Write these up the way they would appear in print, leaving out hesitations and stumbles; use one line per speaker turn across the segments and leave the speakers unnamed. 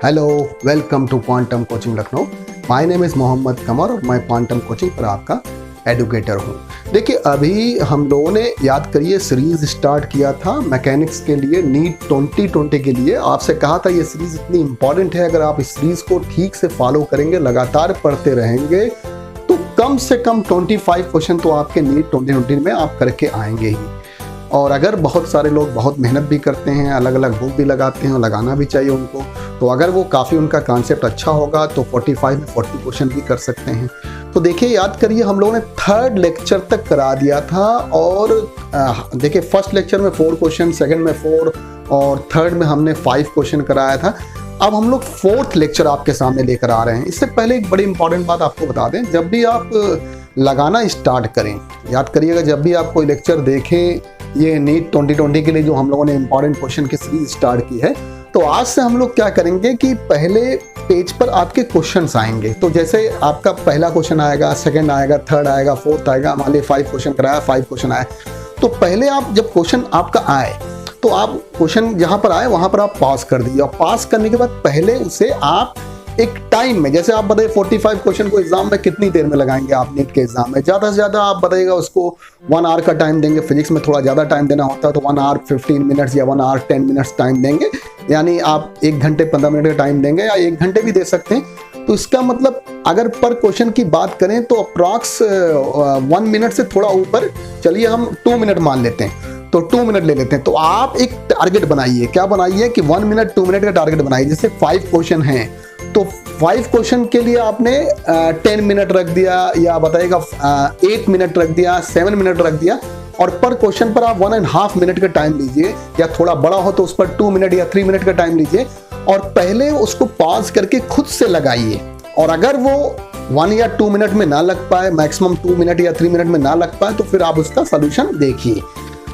Hello, welcome to quantum coaching Lucknow. My name is Mohammad Qamar और मैं quantum coaching पर आपका एडुकेटर हूँ। देखिए, अभी हम लोगों ने याद करिए सीरीज स्टार्ट किया था मैकेनिक्स के लिए, नीट 2020 के लिए। आपसे कहा था ये सीरीज इतनी इंपॉर्टेंट है, अगर आप इस सीरीज को ठीक से फॉलो करेंगे, लगातार पढ़ते रहेंगे तो कम से कम 25 क्वेश्चन तो आपके नीट 2020 में आप करके आएंगे ही। और अगर बहुत सारे लोग बहुत मेहनत भी करते हैं, अलग अलग बुक भी लगाते हैं और लगाना भी चाहिए उनको, तो अगर वो काफ़ी उनका कॉन्सेप्ट अच्छा होगा तो 45 में 40 क्वेश्चन भी कर सकते हैं। तो देखिए, याद करिए, हम लोगों ने 3rd लेक्चर तक करा दिया था और देखिए, फर्स्ट लेक्चर में 4 क्वेश्चन, सेकंड में 4 और थर्ड में हमने 5 क्वेश्चन कराया था। अब हम लोग 4th लेक्चर आपके सामने लेकर आ रहे हैं। इससे पहले एक बड़ी इंपॉर्टेंट बात आपको बता दें, जब भी आप लगाना स्टार्ट करें, याद करिएगा, जब भी आप कोई लेक्चर देखें, ये नीट 2020 के लिए जो हम लोगों ने इंपॉर्टेंट क्वेश्चन की सीरीज स्टार्ट की है, तो आज से हम लोग क्या करेंगे कि पहले पेज पर आपके क्वेश्चंस आएंगे। तो जैसे आपका पहला क्वेश्चन आएगा, सेकंड आएगा, थर्ड आएगा, फोर्थ आएगा, मान लीजिए 5 क्वेश्चन कराया, 5 क्वेश्चन आए, तो पहले आप जब क्वेश्चन आपका आए तो आप क्वेश्चन जहां पर आए वहां पर आप पास कर दीजिए। और पास करने के बाद पहले उसे आप एक टाइम में, जैसे आप बताइए 45 क्वेश्चन को एग्जाम में कितनी देर में लगाएंगे आप नीट के एग्जाम में, ज़्यादा से ज़्यादा आप बताइएगा उसको 1 आवर का टाइम देंगे। फिजिक्स में थोड़ा ज़्यादा टाइम देना होता है तो 1 आवर 15 मिनट्स या 1 आवर 10 मिनट्स टाइम देंगे, यानी आप 1 घंटे 15 मिनट का टाइम देंगे या 1 घंटे भी दे सकते हैं। तो इसका मतलब अगर पर क्वेश्चन की बात करें तो अप्रॉक्स 1 मिनट से थोड़ा ऊपर, चलिए हम 2 मिनट मान लेते हैं, तो 2 मिनट ले लेते हैं। तो आप एक टारगेट बनाइए, क्या बनाइए कि 1 मिनट 2 मिनट का टारगेट बनाइए। जैसे 5 क्वेश्चन हैं तो 5 क्वेश्चन के लिए आपने 10 मिनट रख दिया, या बताइएगा 8 मिनट रख दिया, 7 मिनट रख दिया, और पर क्वेश्चन पर आप 1.5 मिनट का टाइम लीजिए, या थोड़ा बड़ा हो तो उस पर 2 मिनट या 3 मिनट का टाइम लीजिए, और पहले उसको पॉज करके खुद से लगाइए। और अगर वो 1 या 2 मिनट में ना लग पाए, मैक्सिमम 2 मिनट या 3 मिनट में ना लग पाए, तो फिर आप उसका सोल्यूशन देखिए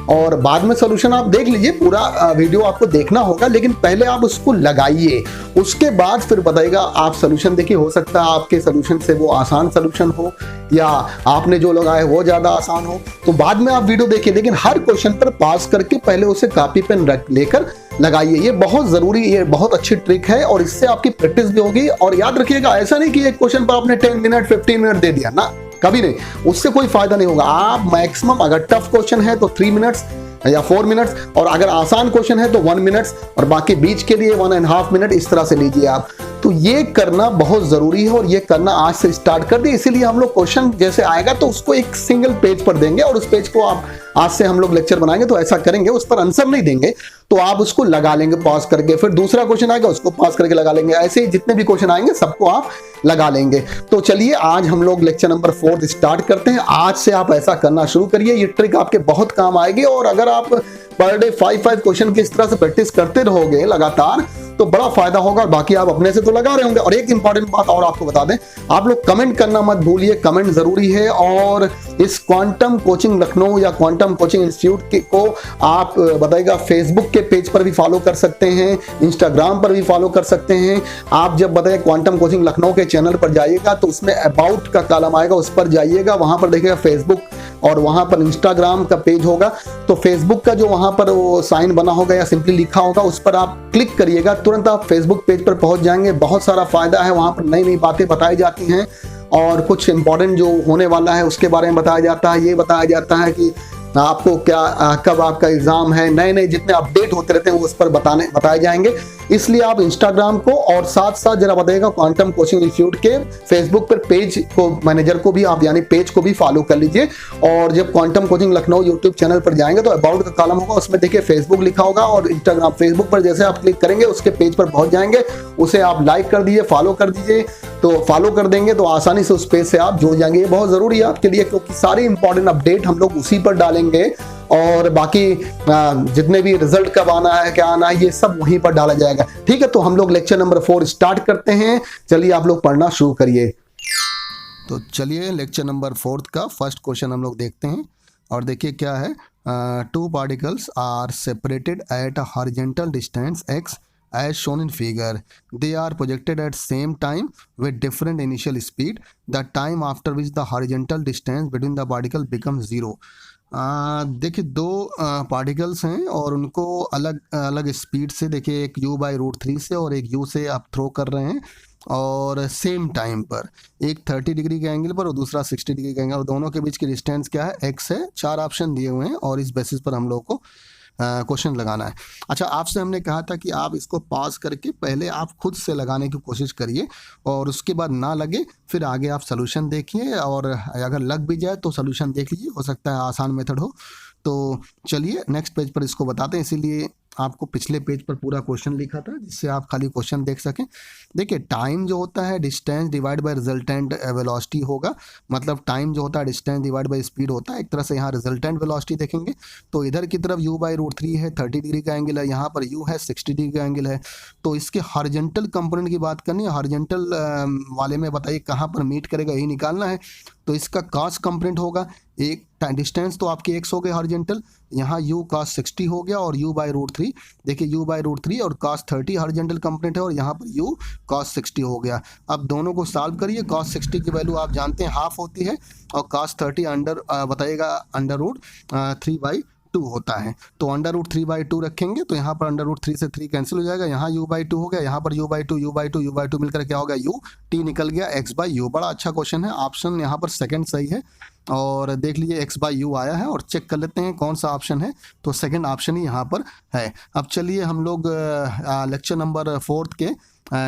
और बाद में सोल्यूशन आप देख लीजिए। पूरा वीडियो आपको देखना होगा, लेकिन पहले आप उसको लगाइए, उसके बाद फिर बताइएगा आप सोल्यूशन देखिए। हो सकता है आपके सोल्यूशन से वो आसान सोल्यूशन हो, या आपने जो लगाया वो ज़्यादा आसान हो, तो बाद में आप वीडियो देखिए, लेकिन हर क्वेश्चन पर पास करके पहले उसे कॉपी पेन रख लेकर लगाइए। ये बहुत ज़रूरी, ये बहुत अच्छी ट्रिक है और इससे आपकी प्रैक्टिस भी होगी। और याद रखिएगा, ऐसा नहीं कि एक क्वेश्चन पर आपने 10 मिनट 15 मिनट दे दिया ना, कभी नहीं, उससे कोई फायदा नहीं होगा। आप मैक्सिमम, अगर टफ क्वेश्चन है तो 3 मिनट्स या 4 मिनट्स, और अगर आसान क्वेश्चन है तो 1 मिनट्स, और बाकी बीच के लिए 1.5 मिनट, इस तरह से लीजिए आप। तो ये करना बहुत जरूरी है और ये करना आज से स्टार्ट कर दिए। इसीलिए हम लोग क्वेश्चन जैसे आएगा तो उसको एक सिंगल पेज पर देंगे, और उस पेज को आप आज से हम लोग लेक्चर बनाएंगे तो ऐसा करेंगे, उस पर आंसर नहीं देंगे, तो आप उसको लगा लेंगे पॉज करके, फिर दूसरा क्वेश्चन आएगा उसको पॉज करके लगा लेंगे। ऐसे ही जितने भी क्वेश्चन आएंगे सबको आप लगा लेंगे। तो चलिए, आज हम लोग लेक्चर नंबर 4 स्टार्ट करते हैं। आज से आप ऐसा करना शुरू करिए, ये ट्रिक आपके बहुत काम आएगी। और अगर आप पर डे 5 क्वेश्चन की इस तरह से प्रैक्टिस करते रहोगे लगातार, तो बड़ा फायदा होगा। और बाकी आप अपने से तो लगा रहे होंगे। और एक इंपॉर्टेंट बात और आपको बता दें, आप लोग कमेंट करना मत भूलिए, कमेंट जरूरी है। और इस क्वांटम कोचिंग लखनऊ या क्वांटम कोचिंग इंस्टीट्यूट को आप बताइएगा फेसबुक के पेज पर भी फॉलो कर सकते हैं, इंस्टाग्राम पर भी फॉलो कर सकते हैं। आप जब बताइए क्वांटम कोचिंग लखनऊ के चैनल पर जाइएगा तो उसमें अबाउट का कॉलम आएगा, उस पर जाइएगा, वहां पर देखिएगा फेसबुक और वहां पर इंस्टाग्राम का पेज होगा। तो फेसबुक का जो वहां पर वो साइन बना होगा या सिंपली लिखा होगा, उस पर आप क्लिक करिएगा, तुरंत आप फेसबुक पेज पर पहुंच जाएंगे। बहुत सारा फायदा है, वहां पर नई नई बातें बताई जाती हैं और कुछ इंपॉर्टेंट जो होने वाला है उसके बारे में बताया जाता है। ये बताया जाता है कि आपको क्या, कब आपका एग्जाम है, नए नए जितने अपडेट होते रहते हैं वो उस पर बताए जाएंगे। इसलिए आप इंस्टाग्राम को और साथ साथ जरा बताइएगा क्वांटम कोचिंग इंस्टीट्यूट के फेसबुक पर पेज को, मैनेजर को भी आप, यानी पेज को भी फॉलो कर लीजिए। और जब quantum coaching Lucknow YouTube channel पर जाएंगे तो अबाउट का कॉलम होगा, उसमें देखिए फेसबुक लिखा होगा, और इंस्टाग्राम, फेसबुक पर जैसे आप क्लिक करेंगे उसके पेज पर पहुंच जाएंगे, उसे आप लाइक कर दीजिए, फॉलो कर दीजिए। तो फॉलो कर देंगे तो आसानी से उस पेज से आप जुड़ जाएंगे। ये बहुत जरूरी है आपके लिए, क्योंकि सारी इंपॉर्टेंट अपडेट हम लोग उसी पर डालेंगे, और बाकी जितने भी रिजल्ट कब आना है, क्या आना है, ये सब वहीं पर डाला जाएगा। ठीक है, तो हम लोग लेक्चर नंबर 4 स्टार्ट करते हैं। चलिए आप लोग पढ़ना शुरू करिए। तो चलिए, लेक्चर नंबर 4 का फर्स्ट क्वेश्चन हम लोग देखते हैं। और देखिए क्या है, 2 particles are separated at a horizontal distance x as shown in figure. They are projected at same time with different initial speed. The time after which the horizontal distance between the particle becomes 0. देखिए दो particles हैं और उनको अलग अलग speed से, देखिए एक u/√3 से और एक u से आप थ्रो कर रहे हैं और सेम टाइम पर, एक 30 डिग्री के एंगल पर और दूसरा 60 डिग्री के एंगल, और दोनों के बीच की डिस्टेंस क्या है, x है। 4 ऑप्शन दिए हुए हैं और इस बेसिस पर हम लोगों को क्वेश्चन लगाना है। अच्छा, आपसे हमने कहा था कि आप इसको पॉज करके पहले आप खुद से लगाने की कोशिश करिए और उसके बाद ना लगे फिर आगे आप सोल्यूशन देखिए, और अगर लग भी जाए तो सोल्यूशन देख लीजिए, हो सकता है आसान मेथड हो। तो चलिए नेक्स्ट पेज पर इसको बताते हैं, इसीलिए आपको पिछले पेज पर पूरा क्वेश्चन लिखा था जिससे आप खाली क्वेश्चन देख सकें। देखिए टाइम जो होता है distance divide by resultant velocity होगा, मतलब टाइम जो होता है डिस्टेंस डिवाइड बाय स्पीड होता है। एक तरह से यहाँ रिजल्टेंट वेलोसिटी देखेंगे तो इधर की तरफ u/√3 है, 30 डिग्री का एंगल है, यहाँ पर u है 60 डिग्री का एंगल है। तो इसके हॉरिजॉन्टल कंपोनेंट की बात करनी है, हॉरिजॉन्टल वाले में बताइए कहाँ पर मीट करेगा, यही निकालना है। तो इसका कॉस कंपोनेंट होगा, एक डिस्टेंस तो आपकी x हो गए हॉरिजॉन्टल, यहाँ u cos 60 हो गया और u/√3, देखिए u/√3 और cos 30 हॉरिजॉन्टल कंपोनेंट है और यहाँ पर u cos 60 हो गया। अब दोनों को सॉल्व करिए, cos 60 की वैल्यू आप जानते हैं हाफ होती है और cos 30 बताइएगा √3/2 होता है। तो √3/2 रखेंगे तो यहाँ पर √3 से 3 कैंसिल हो जाएगा, यहाँ u/2 हो गया, यहाँ पर u/2 मिलकर क्या होगा, u t निकल गया x/u। बड़ा अच्छा क्वेश्चन है, ऑप्शन यहाँ पर सेकंड सही है और देख लीजिए x/u आया है और चेक कर लेते हैं कौन सा ऑप्शन है, तो सेकंड ऑप्शन ही यहाँ पर है। अब चलिए हम लोग लेक्चर नंबर 4 के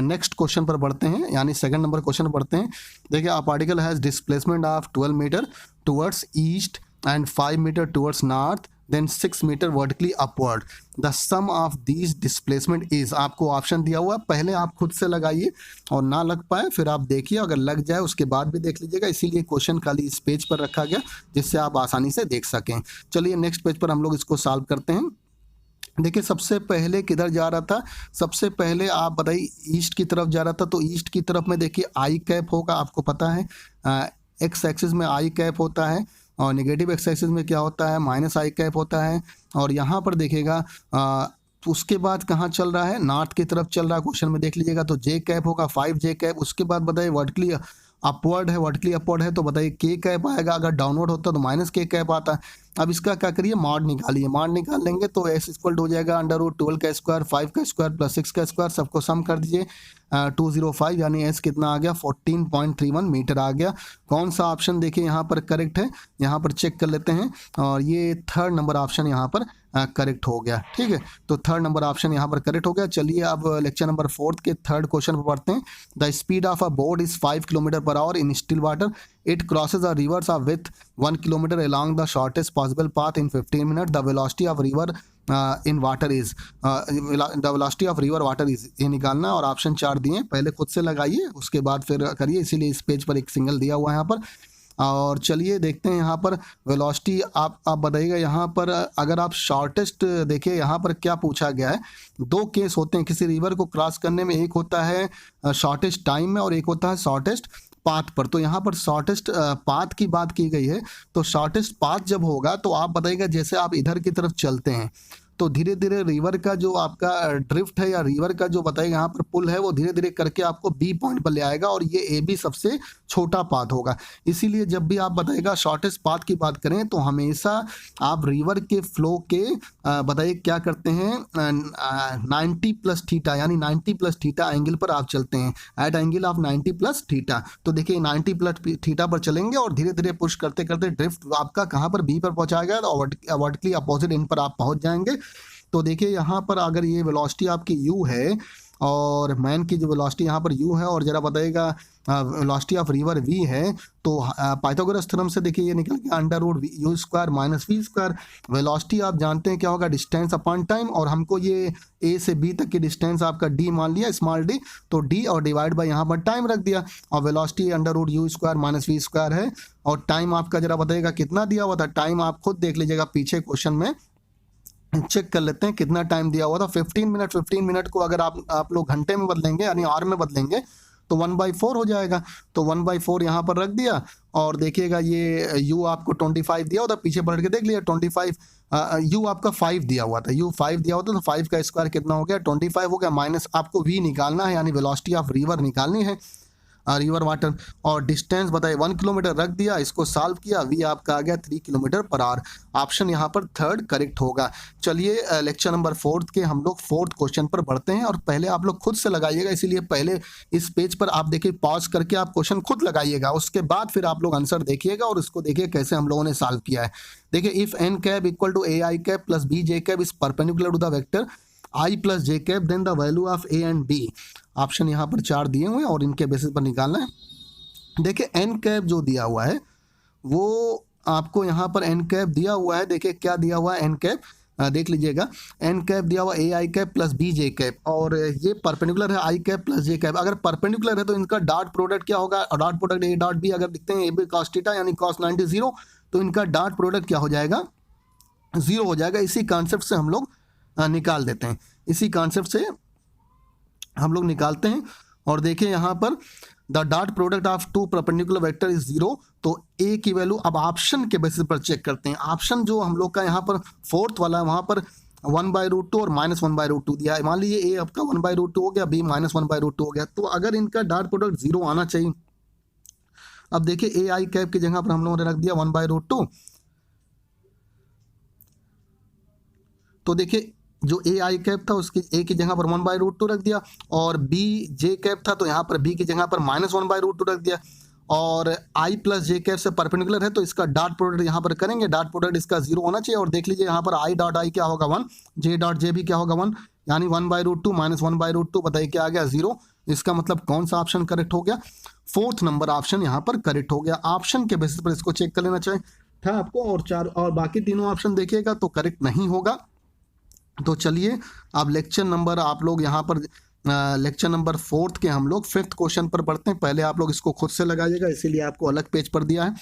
नेक्स्ट क्वेश्चन पर बढ़ते हैं, यानी सेकंड नंबर क्वेश्चन पढ़ते हैं। देखिए a particle has displacement of 12 metre towards east and 5 metre towards north, then 6 metre vertically upward, the sum of these displacement is. आपको ऑप्शन दिया हुआ है, पहले आप खुद से लगाइए और ना लग पाए फिर आप देखिए, अगर लग जाए उसके बाद भी देख लीजिएगा, इसीलिए क्वेश्चन खाली इस पेज पर रखा गया जिससे आप आसानी से देख सकें। चलिए नेक्स्ट पेज पर हम लोग इसको सॉल्व करते हैं। देखिए सबसे पहले किधर जा रहा था, सबसे पहले आप बताइए ईस्ट की तरफ जा रहा था, तो ईस्ट की तरफ में देखिए आई कैप होगा, आपको पता है एक्स एक्सिस में आई कैप होता है और नेगेटिव एक्स एक्सिस में क्या होता है, माइनस आई कैप होता है। और यहाँ पर देखिएगा उसके बाद कहाँ चल रहा है, नॉर्थ की तरफ चल रहा है, क्वेश्चन में देख लीजिएगा, तो जे कैप होगा 5 जे कैप। उसके बाद बताइए वर्टिकली अपवर्ड है, वर्टिकली अपवर्ड है तो बताइए के कैप आएगा, अगर डाउनवर्ड होता तो माइनस के कैप आता है। अब इसका क्या करिए, मॉड निकालिए, मॉड निकाल लेंगे तो s इक्वल हो जाएगा √12 का स्क्वायर 5 का स्क्वायर प्लस 6 का स्क्वायर, सबको सम कर दीजिए 205, यानी s कितना आ गया 14.31 मीटर आ गया। कौन सा ऑप्शन देखिए यहाँ पर करेक्ट है, यहाँ पर चेक कर लेते हैं और ये थर्ड नंबर ऑप्शन यहाँ पर करेक्ट हो गया। ठीक है, तो थर्ड नंबर ऑप्शन यहाँ पर करेक्ट हो गया। चलिए अब लेक्चर नंबर 4 के थर्ड क्वेश्चन पर पढ़ते हैं। The speed of a boat is 5 km/h in still water, it crosses a reverse of with 1 kilometre along the shortest possible path in 15 minute, the velocity of river in water is, the velocity of river water is, ये निकालना। और option 4 दिए, पहले खुद से लगाइए उसके बाद फिर करिए, इसीलिए इस पेज पर एक सिंगल दिया हुआ है यहाँ पर। और चलिए देखते हैं यहाँ पर वेलोसिटी आप बताइएगा। यहाँ पर अगर आप शॉर्टेस्ट देखिए, यहाँ पर क्या पूछा गया है, दो केस होते हैं किसी रिवर को क्रॉस करने में, एक होता है शॉर्टेस्ट टाइम में और एक होता है शॉर्टेस्ट पाथ पर। तो यहाँ पर शॉर्टेस्ट पाथ की बात की गई है, तो शॉर्टेस्ट पाथ जब होगा तो आप बताइएगा जैसे आप इधर की तरफ चलते हैं तो धीरे धीरे रिवर का जो आपका ड्रिफ्ट है या रिवर का जो बताइएगा यहाँ पर पुल है वो धीरे धीरे करके आपको बी पॉइंट पर ले आएगा और ये ए बी सबसे छोटा पाथ होगा। इसीलिए जब भी आप बताइएगा शॉर्टेस्ट पाथ की बात करें तो हमेशा आप रिवर के फ्लो के बताइए क्या करते हैं 90 + थीटा, यानी 90 + थीटा एंगल पर आप चलते हैं, एट एंगल ऑफ 90 + थीटा। तो देखिए 90 + थीटा पर चलेंगे और धीरे धीरे पुश करते करते ड्रिफ्ट आपका कहाँ पर बी पर पहुँचाएगा और वर्टिकली अपोजिट इन पर आप पहुँच जाएंगे। तो देखिए यहाँ पर अगर ये वेलोसिटी आपकी u है और मैन की जो वेलोसिटी यहाँ पर u है और जरा बताइएगा वेलोसिटी ऑफ रिवर v है, तो पाइथागोरस थ्योरम से देखिए ये निकल गया √u² - v²। वेलोसिटी आप जानते हैं क्या होगा, डिस्टेंस अपॉन टाइम, और हमको ये a से b तक की डिस्टेंस आपका d मान लिया, स्मॉल d, तो d और डिवाइड बाय यहाँ पर टाइम रख दिया और वेलोसिटी √u² - v² है। और टाइम आपका जरा बताइएगा कितना दिया हुआ था, टाइम आप खुद देख लीजिएगा पीछे क्वेश्चन में चेक कर लेते हैं कितना टाइम दिया हुआ था, 15 मिनट। 15 मिनट को अगर आप लोग घंटे में बदलेंगे यानी आवर में बदलेंगे तो 1/4 हो जाएगा, तो 1/4 यहाँ पर रख दिया। और देखिएगा ये u आपको 25 दिया हुआ था, पीछे पलट के देख लिया 25, u आपका 5 दिया हुआ था, u 5 दिया हुआ था, तो 5 का स्क्वायर कितना हो गया 25 हो गया, माइनस आपको v निकालना है यानी वेलोसिटी ऑफ रिवर निकालनी है। River water. और डिस्टेंस बताइए 1 किलोमीटर रख दिया, इसको सॉल्व किया, वी आपका आ गया 3 किलोमीटर पर आवर। ऑप्शन यहाँ पर थर्ड करेक्ट होगा। चलिए लेक्चर नंबर 4 के हम लोग 4th क्वेश्चन पर बढ़ते हैं। और पहले आप लोग खुद से लगाइएगा, इसीलिए पहले इस पेज पर आप देखिए पॉज करके आप क्वेश्चन खुद लगाइएगा, उसके बाद फिर आप लोग आंसर देखिएगा और इसको देखिए कैसे हम लोगों ने सॉल्व किया है। देखिए if n cap equal to a i cap plus B j cap is perpendicular to the vector i plus j cap then the value of a and b. Option यहाँ पर 4 दिए हुए हैं और इनके बेसिस पर निकालना है। देखिए एन कैप जो दिया हुआ है वो आपको यहाँ पर एन कैप दिया हुआ है। देखिए क्या दिया हुआ है एन कैप, देख लीजिएगा। एन कैप दिया हुआ A i cap plus B j cap और ये परपेंडिकुलर है i cap plus j cap. अगर परपेंडिकुलर है तो इनका डॉट प्रोडक्ट क्या होगा, dot product A dot B अगर लिखते हैं ए बी कॉस थीटा यानी कॉस 90 0, तो इनका डॉट प्रोडक्ट क्या हो जाएगा, 0 हो जाएगा। इसी कॉन्सेप्ट से हम लोग निकाल देते हैं, इसी कॉन्सेप्ट से हम लोग निकालते हैं। और देखिए यहाँ पर the dot product of two perpendicular vector is 0, तो ए की वैल्यू अब ऑप्शन के बेसिस पर चेक करते हैं। ऑप्शन जो हम लोग का यहाँ पर 4th वाला है वहाँ पर 1/√2 और -1/√2 दिया है। मान लीजिए ए आपका 1/√2 हो गया, बी -1/√2 हो गया, तो अगर इनका डॉट प्रोडक्ट 0 आना चाहिए। अब देखिए ए आई कैप की जगह पर हम लोगों ने रख दिया 1/√2, तो देखिए जो ए आई कैप था उसकी ए की जगह पर 1/√2 रख दिया, और बी जे कैप था तो यहाँ पर बी की जगह पर -1/√2 रख दिया। और आई प्लस जे कैप से परपेंडिकुलर है तो इसका डॉट प्रोडक्ट यहाँ पर करेंगे, डॉट प्रोडक्ट इसका 0 होना चाहिए। और देख लीजिए यहाँ पर आई डॉट आई क्या होगा 1, जे डॉट जे भी क्या होगा 1, यानी 1/√2 -1/√2 बताइए क्या आ गया 0। इसका मतलब कौन सा ऑप्शन करेक्ट हो गया, 4th नंबर ऑप्शन यहाँ पर करेक्ट हो गया। ऑप्शन के बेसिस पर इसको चेक कर लेना चाहिए था आपको, और बाकी तीनों ऑप्शन देखिएगा तो करेक्ट नहीं होगा। तो चलिए अब लेक्चर नंबर आप लोग यहाँ पर लेक्चर नंबर 4th के हम लोग 5th क्वेश्चन पर बढ़ते हैं। पहले आप लोग इसको खुद से लगाइएगा, इसीलिए आपको अलग पेज पर दिया है।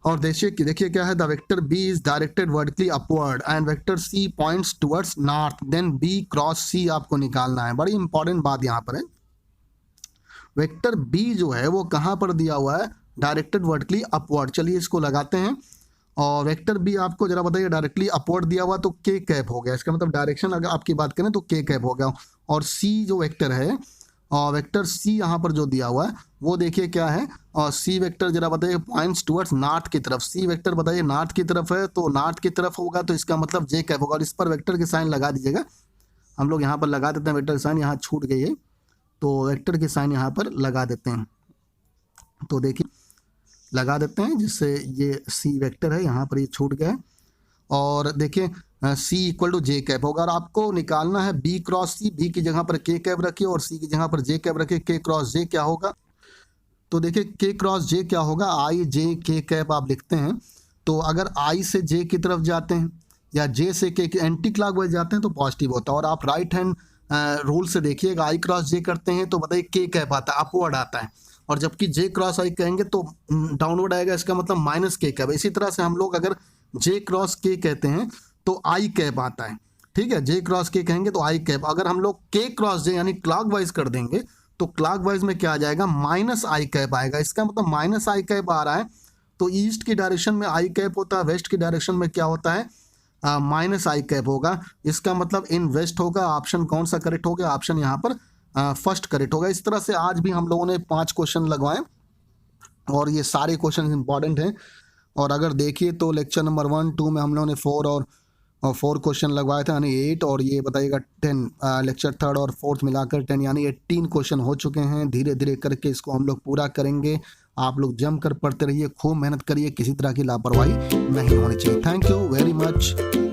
और देखिए क्या है, the vector B is directed vertically upward and vector C points towards north, then B cross C आपको निकालना है। बड़ी इंपॉर्टेंट बात यहाँ पर है, वेक्टर बी जो है वो कहाँ पर दिया हुआ है, डायरेक्टेड वर्टिकली अपवर्ड। चलिए इसको लगाते हैं। और वेक्टर बी आपको जरा बताइए डायरेक्टली अपवर्ड दिया हुआ तो के कैप हो गया, इसका मतलब डायरेक्शन अगर आपकी बात करें तो के कैप हो गया। और सी जो वेक्टर है, और वेक्टर सी यहाँ पर जो दिया हुआ है वो देखिए क्या है, और सी वेक्टर जरा बताइए पॉइंट्स टुवर्ड्स नॉर्थ की तरफ। सी वेक्टर बताइए नॉर्थ की तरफ है, तो नॉर्थ की तरफ होगा तो इसका मतलब जे कैप होगा। और इस पर वेक्टर की साइन लगा दीजिएगा, हम लोग यहाँ पर लगा देते हैं। वेक्टर साइन यहाँ छूट गई है तो वेक्टर की साइन यहाँ पर लगा देते हैं, तो देखिए लगा देते हैं, जिससे ये सी वेक्टर है यहाँ पर ये छूट गया है। और देखिए सी इक्वल टू जे कैप होगा। और आपको निकालना है बी क्रॉस सी, बी की जगह पर के कैप रखिए और सी की जगह पर जे कैप रखिए। के क्रॉस जे क्या होगा, तो देखिए के क्रॉस जे क्या होगा, आई जे के कैप आप लिखते हैं। तो अगर आई से जे की तरफ जाते हैं या जे से के एंटी क्लॉकवाइज जाते हैं तो पॉजिटिव होता है। और आप राइट हैंड रूल से देखिएगा, आई क्रॉस जे करते हैं तो बताइए के कैप आता है, अपवर्ड आता है। और जबकि जे क्रॉस आई कहेंगे तो डाउनवर्ड आएगा, इसका मतलब माइनस के कैप। इसी तरह से हम लोग अगर जे क्रॉस के कहते हैं तो आई कैप आता है, ठीक है। जे क्रॉस के कहेंगे तो आई कैप। अगर हम लोग के क्रॉस जे यानी क्लॉकवाइज कर देंगे तो क्लॉकवाइज में क्या आ जाएगा, माइनस आई कैप आएगा। इसका मतलब माइनस आई कैप आ रहा है तो ईस्ट की डायरेक्शन में आई कैप होता है, वेस्ट की डायरेक्शन में क्या होता है, माइनस आई कैप होगा। इसका मतलब इन वेस्ट होगा। ऑप्शन कौन सा करेक्ट हो गया, ऑप्शन यहाँ पर फर्स्ट करेक्ट होगा। इस तरह से आज भी हम लोगों ने 5 क्वेश्चन लगवाए और ये सारे क्वेश्चन इंपॉर्टेंट हैं। और अगर देखिए तो लेक्चर नंबर 1, 2 में हम लोगों ने 4 क्वेश्चन लगवाए थे यानी 8, और ये बताइएगा 10, लेक्चर 3rd और 4th मिलाकर 10 यानी 18 क्वेश्चन हो चुके हैं। धीरे धीरे करके इसको हम लोग पूरा करेंगे। आप लोग जम कर पढ़ते रहिए, खूब मेहनत करिए, किसी तरह की लापरवाही नहीं होनी चाहिए। Thank you very much.